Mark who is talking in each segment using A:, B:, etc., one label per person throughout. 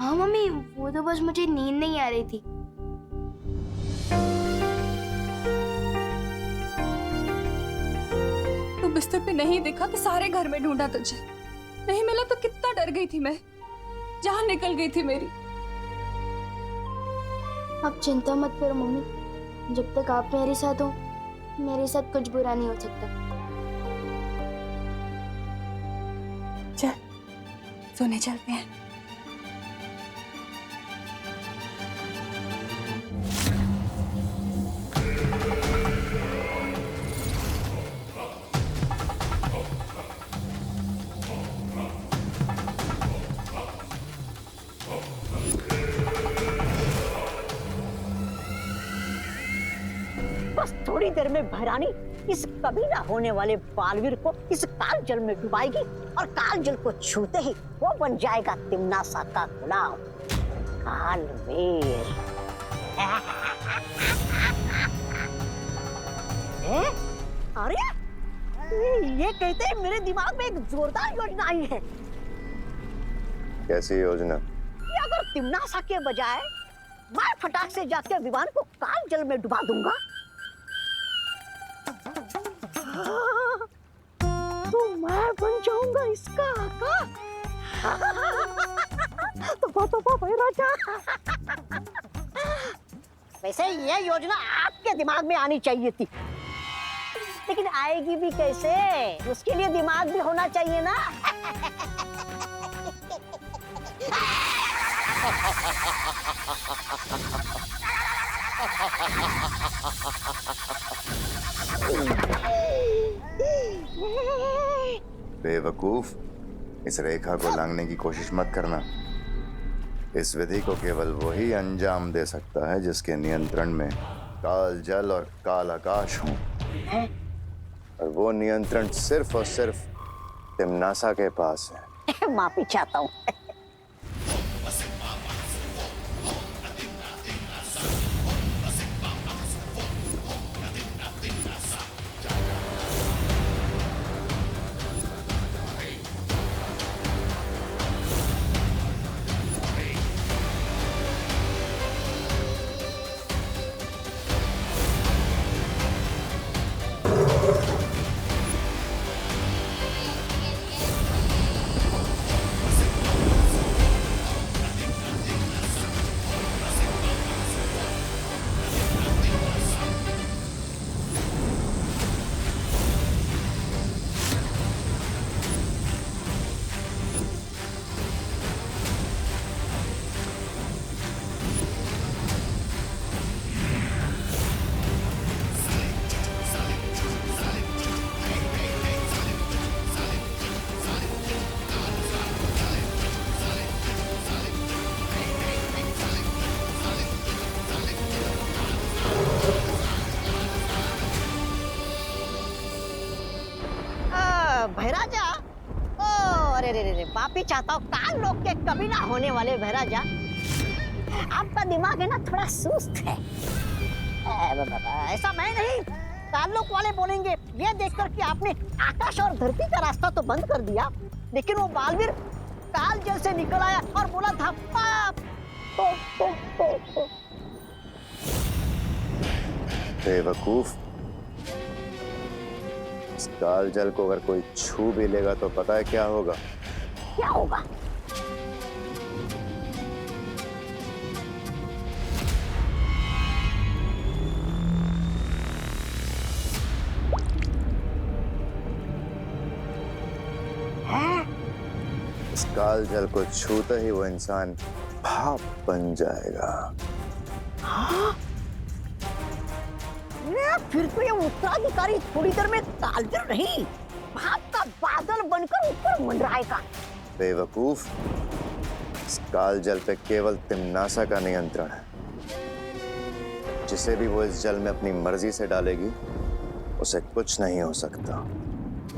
A: हाँ मम्मी, वो तो बस मुझे नींद नहीं आ रही थी।
B: तू बिस्तर पे नहीं दिखा तो सारे घर में ढूंढा तुझे, नहीं मिला तो कितना डर गई थी मैं, जान निकल गई थी मेरी।
A: आप चिंता मत करो मम्मी, जब तक आप मेरे साथ हो मेरे साथ कुछ बुरा नहीं हो सकता।
B: चल सोने चलते हैं।
C: बस थोड़ी देर में भैरानी इस कभी ना होने वाले बालवीर को इस काल जल में डुबाएगी और काल जल को छूते ही वो बन जाएगा तिम्नासा का गुलाम कालवीर। अरे ये कहते हैं मेरे दिमाग में एक जोरदार योजना आई है।
D: कैसी योजना?
C: कि अगर तिम्नासा के बजाय मैं फटाक से जाके विमान को काल जल में डुबा दूंगा तो मैं बन जाऊंगा इसका आका। तो भाई राजा, वैसे ये योजना आपके दिमाग में आनी चाहिए थी, लेकिन आएगी भी कैसे? उसके लिए दिमाग भी होना चाहिए ना।
D: बेवकूफ, इस रेखा को लांघने की कोशिश मत करना। इस विधि को केवल वही अंजाम दे सकता है जिसके नियंत्रण में काल जल और काल आकाश हों, और वो नियंत्रण सिर्फ और सिर्फ तिम्नासा के पास है।
C: माफी चाहता हूँ। भैराजा, ओ अरे रे रे, माफी चाहता हूँ। काल लोग के कभी ना होने वाले भैराजा, आपका दिमाग है ना थोड़ा सुस्त है। ऐसा मैं नहीं, काल लोग वाले बोलेंगे। ये देखकर कि आपने आकाश और धरती का रास्ता तो बंद कर दिया, लेकिन वो बालवीर काल जल से निकल आया और बोला था पाप।
D: बेवकूफ, इस काल जल को अगर कोई छू भी लेगा तो पता है क्या होगा?
C: क्या होगा?
D: इस काल जल को छूते ही वो इंसान भाप बन जाएगा।
C: हाँ? फिर तो ये उत्तराधिकारी थोड़ी देर में कालजल नहीं, भाप का बादल बनकर ऊपर मंडराएगा।
D: बेवकूफ, इस काल जल पे केवल तिम्नासा का नियंत्रण है। जिसे भी वो इस जल में अपनी मर्जी से डालेगी उसे कुछ नहीं हो सकता।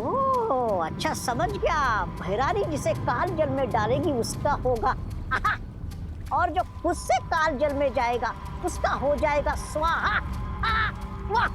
C: ओह अच्छा, समझ गया। भैरानी जिसे काल जल में डालेगी उसका होगा और जो खुद से काल जल में जाएगा उसका हो जाएगा स्वाहा। वाह!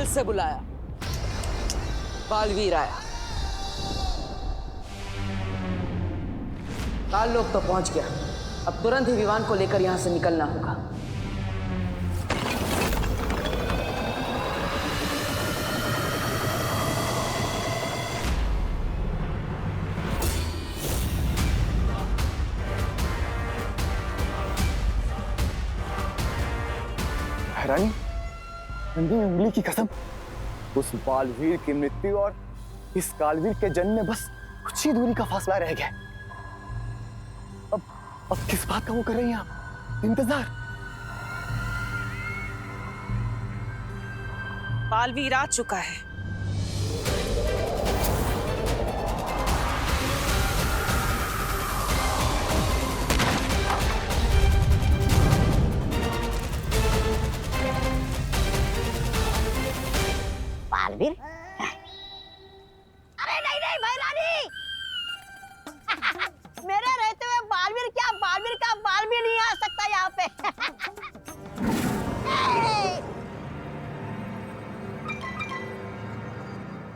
E: दिल से बुलाया, बालवीर आया। काल लोग तो पहुंच गया, अब तुरंत ही विमान को लेकर यहां से निकलना होगा।
F: रानी, नंदी में उंगली की कसम, उस बालवीर की मृत्यु और इस कालवीर के जन्म में बस कुछ ही दूरी का फासला रह गया। अब किस बात का वो कर रही हैं आप? इंतजार।
E: बालवीर आ चुका है।
C: बालवीर? अरे नहीं नहीं भैरानी, मेरे रहते हुए बालवीर क्या, बालवीर का बालवीर नहीं आ सकता यहाँ पे।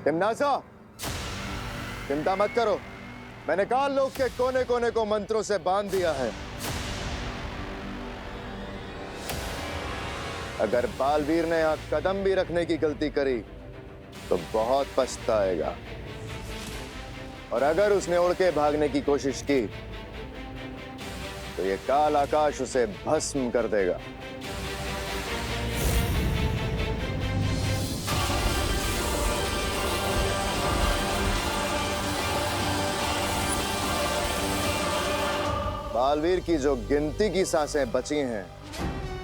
D: तिमनासा, चिंता मत करो, मैंने काल लोक के कोने कोने को मंत्रों से बांध दिया है। अगर बालवीर ने यहां कदम भी रखने की गलती करी तो बहुत पछताएगा, और अगर उसने उड़ के भागने की कोशिश की तो ये काल आकाश उसे भस्म कर देगा। बालवीर की जो गिनती की सांसें बची हैं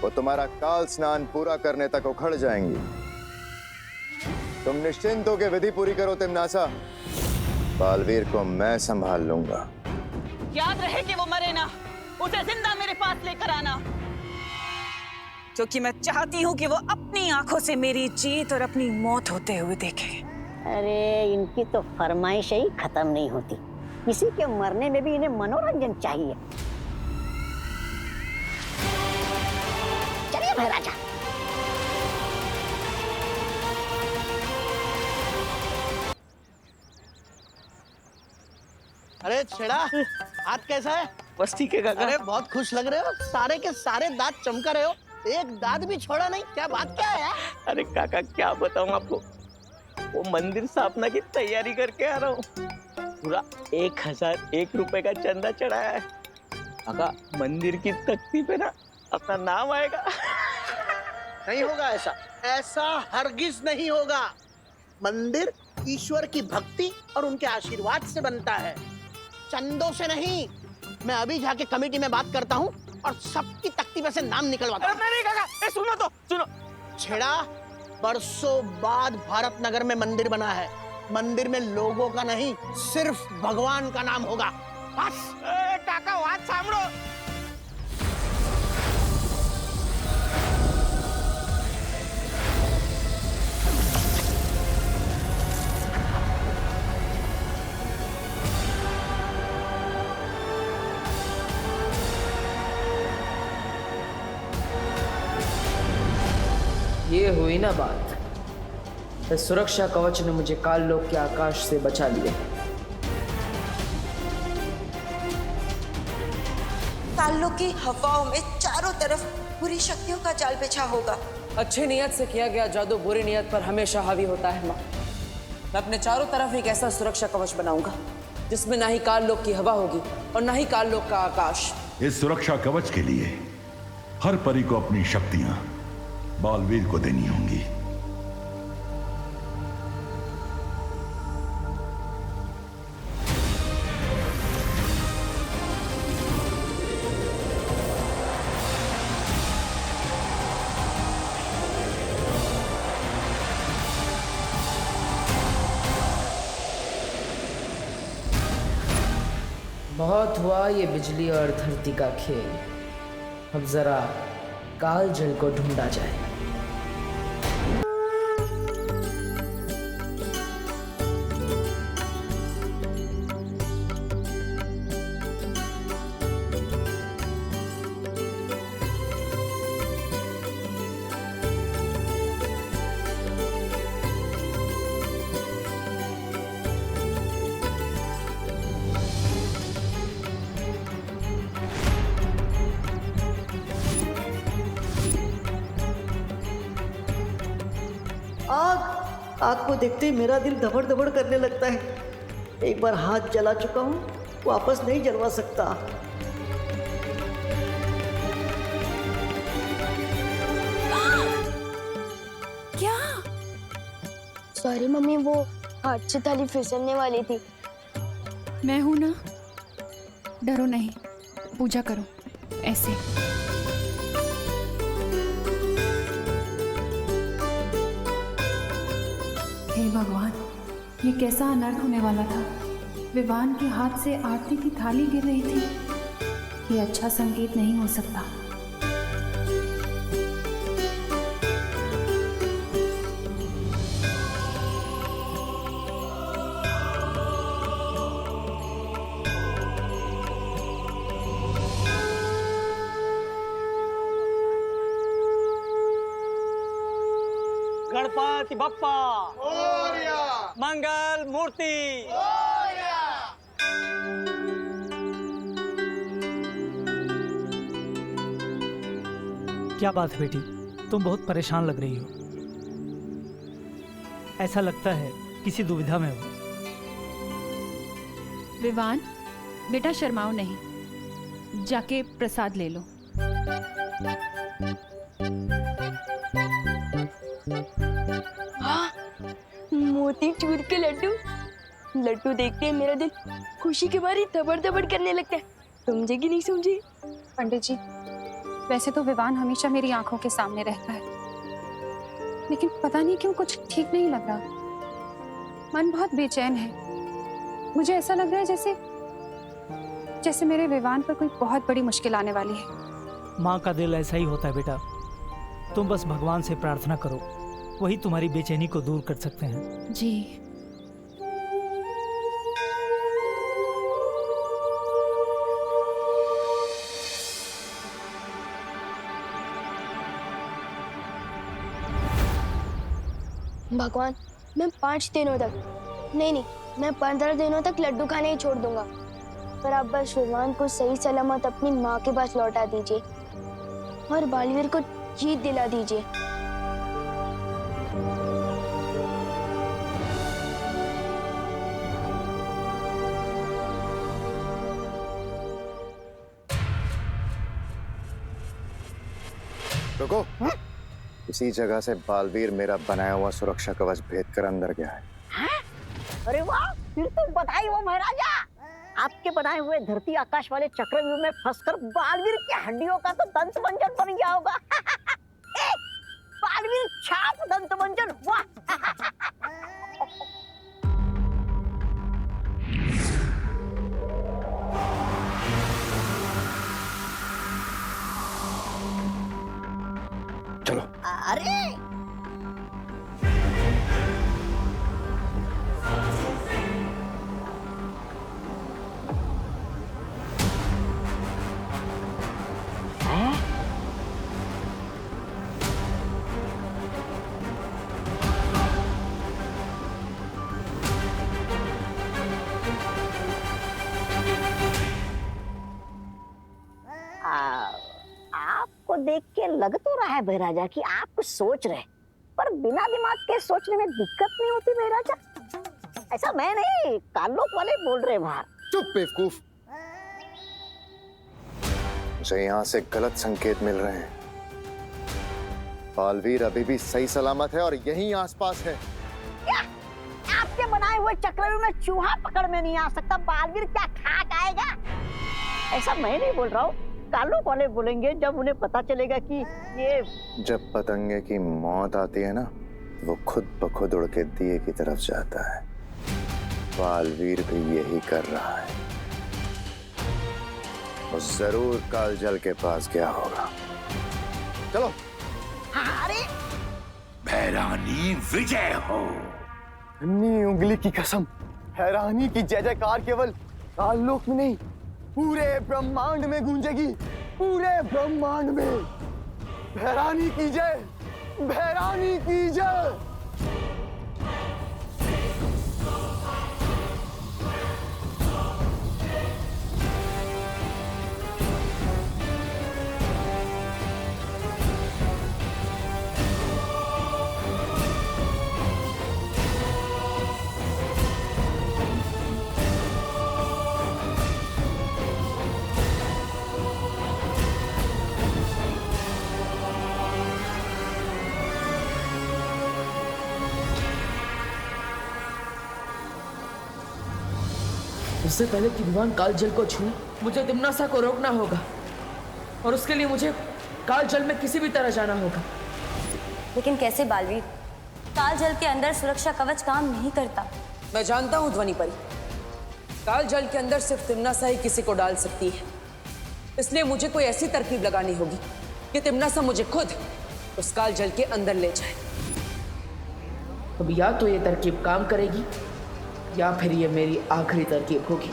D: वो तुम्हारा काल स्नान पूरा करने तक उखड़ जाएंगी। तुम निश्चिंत होकर विधि पूरी करो तिमनासा, बालवीर को मैं संभाल लूंगा।
E: याद रहे कि वो मरे ना, उसे जिंदा मेरे पास लेकर आना, क्योंकि मैं चाहती हूँ कि वो अपनी आंखों से मेरी जीत और अपनी मौत होते हुए देखे।
C: अरे इनकी तो फरमाइश ही खत्म नहीं होती, किसी के मरने में भी इन्हें मनोरंजन चाहिए। चलिए महाराजा।
G: अरे छेड़ा, हाथ कैसा है?
E: बस ठीक है काका।
G: अरे बहुत खुश लग रहे हो, सारे के सारे दांत चमका रहे हो, एक दांत भी छोड़ा नहीं, क्या बात क्या है यार?
H: अरे काका क्या बताऊं आपको, वो मंदिर स्थापना की तैयारी करके आ रहा हूँ। पूरा 1001 रुपए का चंदा चढ़ाया है। काका मंदिर की तख्ती पे ना अपना नाम आएगा।
G: नहीं होगा ऐसा, ऐसा हरगिज नहीं होगा। मंदिर ईश्वर की भक्ति और उनके आशीर्वाद से बनता है, चंदों से नहीं। मैं अभी जाके कमेटी में बात करता हूँ और सबकी तख्ती में से नाम निकलवाता हूँ।
H: नहीं काका, सुनो तो सुनो।
G: छेड़ा, बरसों बाद भारत नगर में मंदिर बना है, मंदिर में लोगों का नहीं सिर्फ भगवान का नाम होगा। बस।
H: काका बात सामरो।
E: ये हुई ना बात, इस सुरक्षा कवच ने मुझे काल लोक के आकाश से बचा लिया।
I: कालों की हवाओं में चारों तरफ बुरी शक्तियों का जाल बिछा होगा।
E: अच्छी नियत से किया गया जादू बुरी नियत पर हमेशा हावी होता है माँ। मैं अपने चारों तरफ एक ऐसा सुरक्षा कवच बनाऊंगा जिसमें ना ही काल लोक की हवा होगी और ना ही काल लोक का आकाश।
J: इस सुरक्षा कवच के लिए हर परी को अपनी शक्तियां बालवीर को देनी होंगी।
E: बहुत हुआ ये बिजली और धरती का खेल, अब जरा काल जल को ढूंढा जाए।
K: आग को देखते ही मेरा दिल धबड़ धबड़ करने लगता है। एक बार हाथ जला चुका हूँ, वापस नहीं जलवा सकता।
B: क्या?
A: सॉरी मम्मी, वो हाथ से थाली फिसलने वाली थी।
B: मैं हूं ना, डरो नहीं, पूजा करो ऐसे। हे भगवान, ये कैसा अनर्थ होने वाला था। विवान के हाथ से आरती की थाली गिर रही थी। ये अच्छा संकेत नहीं हो सकता।
H: गणपति बप्पा मंगल मूर्ति।
L: क्या बात है बेटी, तुम बहुत परेशान लग रही हो। ऐसा लगता है किसी दुविधा में हो।
B: विवान, बेटा शर्माओ नहीं, जाके प्रसाद ले लो।
A: हाँ, मोती चूर के लड्डू। लड्डू देखते ही मेरा दिल खुशी के मारे धबड़ धबड़ करने लगता है। समझे कि नहीं समझे?
B: पंडित जी, वैसे तो विवान हमेशा मेरी आंखों के सामने रहता है, लेकिन पता नहीं क्यों कुछ ठीक नहीं लग रहा। मन बहुत बेचैन है। मुझे ऐसा लग रहा है जैसे मेरे विवान पर कोई बहुत बड़ी मुश्किल आने वाली है।
L: माँ का दिल ऐसा ही होता है बेटा। तुम बस भगवान से प्रार्थना करो, वही तुम्हारी बेचैनी को दूर कर सकते हैं।
B: जी।
A: भगवान, मैं 5 दिनों तक नहीं, मैं 15 दिनों तक लड्डू खाने ही छोड़ दूंगा, पर आप बस विवान को सही सलामत अपनी माँ के पास लौटा दीजिए और बालवीर को जीत दिला दीजिए।
D: रुको। इसी जगह से बालवीर मेरा बनाया हुआ सुरक्षा कवच भेद कर अंदर गया है।
C: अरे वाह, फिर तो बधाई हो महाराजा। आपके बनाए हुए धरती आकाश वाले चक्रव्यूह में फंसकर बालवीर की हड्डियों का तो दंत मंजन बन गया होगा। बालवीर छाप दंत मंजन। वाह।
D: चलो।
C: अरे आपको देख के लग तो रहा है बहराजा कि आप कुछ सोच रहे, पर बिना दिमाग के सोचने में दिक्कत नहीं होती बहराजा। ऐसा मैं नहीं, कालोक वाले बोल रहे बाहर।
D: चुप बेवकूफ। मुझे यहाँ से गलत संकेत मिल रहे हैं। बालवीर अभी भी सही सलामत है और यहीं आसपास है।
C: क्या? आपके बनाए हुए चक्रव्यूह में चूहा पकड़ में नहीं आ सकता, बालवीर क्या खाक आएगा? ऐसा मैं नहीं बोल रहा हूँ, कालोक वाले बोलेंगे जब उन्हें पता चलेगा कि ये।
D: जब पतंगे की मौत आती है ना, वो खुद ब खुद उड़ के दिए की तरफ जाता है। बालवीर भी यही कर रहा है। वो जरूर कालजल के पास गया होगा। चलो।
C: अरे
J: भैरानी विजय हो।
F: अन्नी उंगली की कसम, हैरानी की जय जयकार केवल काललोक में नहीं, पूरे ब्रह्मांड में गूंजेगी। पूरे ब्रह्मांड में भैरानी की जय, भैरानी की जय।
M: उससे पहले कि विवान काल जल को छूए, मुझे तिम्नासा को रोकना होगा और उसके लिए मुझे काल जल में किसी भी तरह जाना होगा।
N: लेकिन कैसे बालवीर? काल जल के अंदर सुरक्षा कवच काम नहीं करता।
M: मैं जानता हूँ ध्वनि परी, काल जल के अंदर सिर्फ तिम्नासा ही किसी को डाल सकती है, इसलिए मुझे कोई ऐसी तरकीब लगानी होगी कि तिम्नासा मुझे खुद उस काल जल के अंदर ले जाए। अब या तो ये तरकीब काम करेगी या फिर ये मेरी आखिरी तरकीब होगी।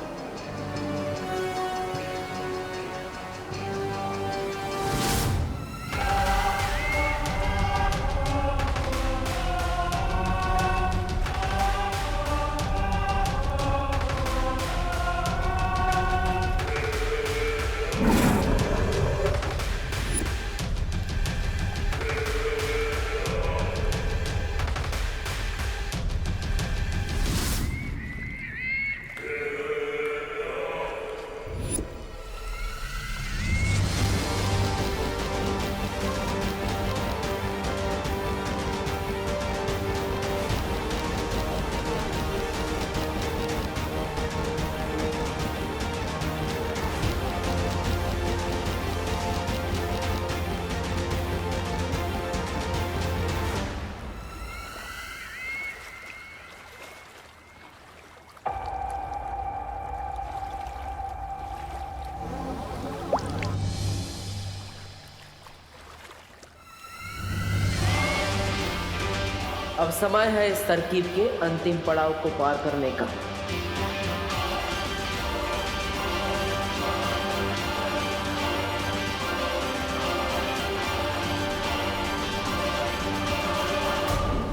M: अब समय है इस तरकीब के अंतिम पड़ाव को पार करने का।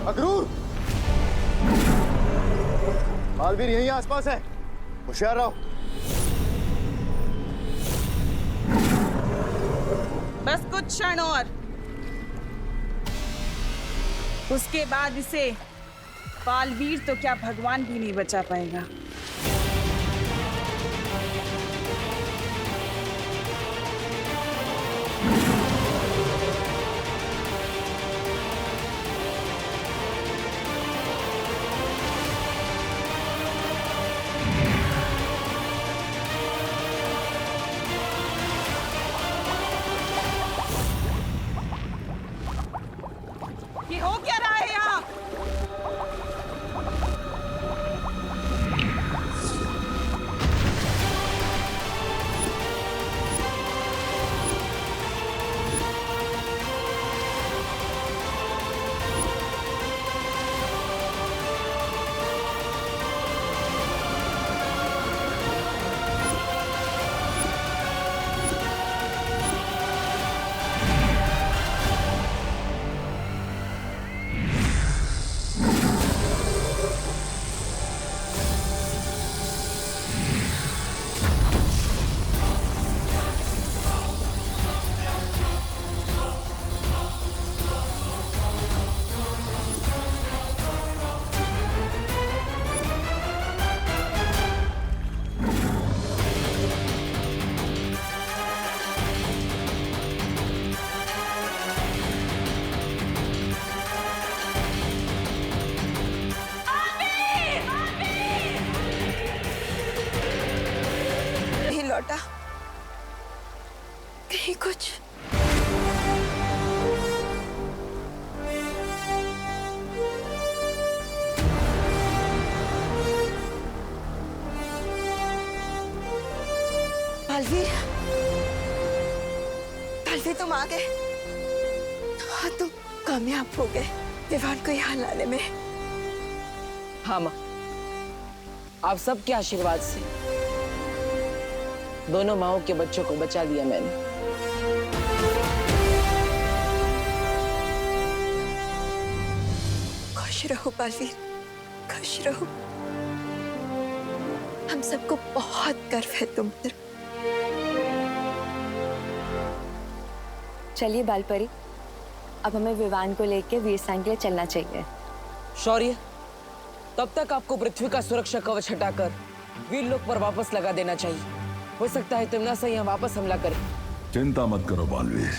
F: अक्रूर, बालवीर यहीं आसपास है, होशियार रहो।
E: बस कुछ क्षण और, उसके बाद इसे बालवीर तो क्या भगवान भी नहीं बचा पाएगा। ये हो क्या रहा है यहाँ?
I: लौटा कहीं कुछ बालवीर, बालवीर तुम आ गए। हाँ, तुम कामयाब हो गए विवान को यहाँ लाने में।
M: हाँ माँ, आप सबके आशीर्वाद से दोनों माओं के बच्चों को बचा लिया मैंने।
I: खुश रहो बालवीर, खुश रहो। हम सबको बहुत गर्व है तुम पर।
N: चलिए बालपरी, अब हमें विवान को लेकर वीरसेन के लिए चलना चाहिए।
M: शौर्य, तब तक आपको पृथ्वी का सुरक्षा कवच हटाकर वीरलोक पर वापस लगा देना चाहिए। हो सकता है तिम्नासा यहाँ वापस हमला करे।
J: चिंता मत करो बालवीर,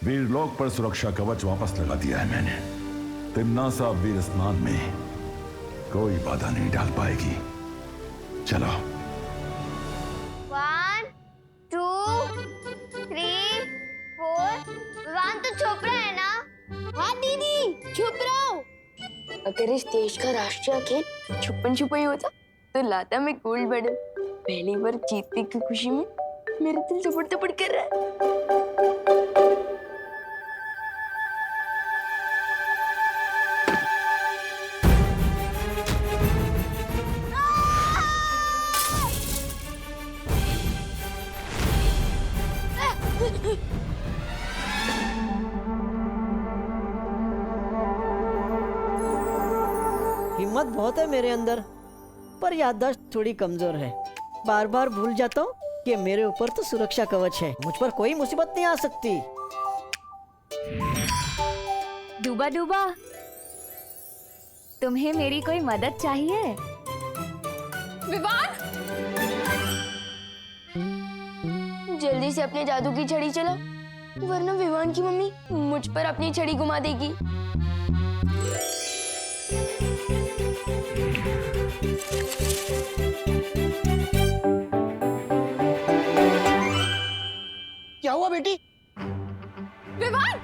J: वीरलोक पर सुरक्षा कवच वापस लगा दिया है मैंने। तिम्नासा वीर स्नान में कोई बाधा नहीं डाल पाएगी। चलो।
A: 1 2 3 4। विवान तो चोपड़ा है ना? हाँ दीदी, चुप रहो। अगर इस देश का राष्ट्रीय खेल छुपन छुपाई होता तो लाता मैं गोल्ड मेडल। पहली बार जीतने की खुशी में मेरा दिल धपड़ धपड़ कर रहा है।
K: हिम्मत बहुत है मेरे अंदर, पर याददाश्त थोड़ी कमजोर है। बार बार भूल जाता हूँ कि मेरे ऊपर तो सुरक्षा कवच है, मुझ पर कोई मुसीबत नहीं आ सकती।
N: डूबा डूबा, तुम्हें मेरी कोई मदद चाहिए?
B: विवान!
A: जल्दी से अपने जादू की छड़ी चलाओ, वरना विवान की मम्मी मुझ पर अपनी छड़ी घुमा देगी।
G: क्या हुआ बेटी?
B: विवान!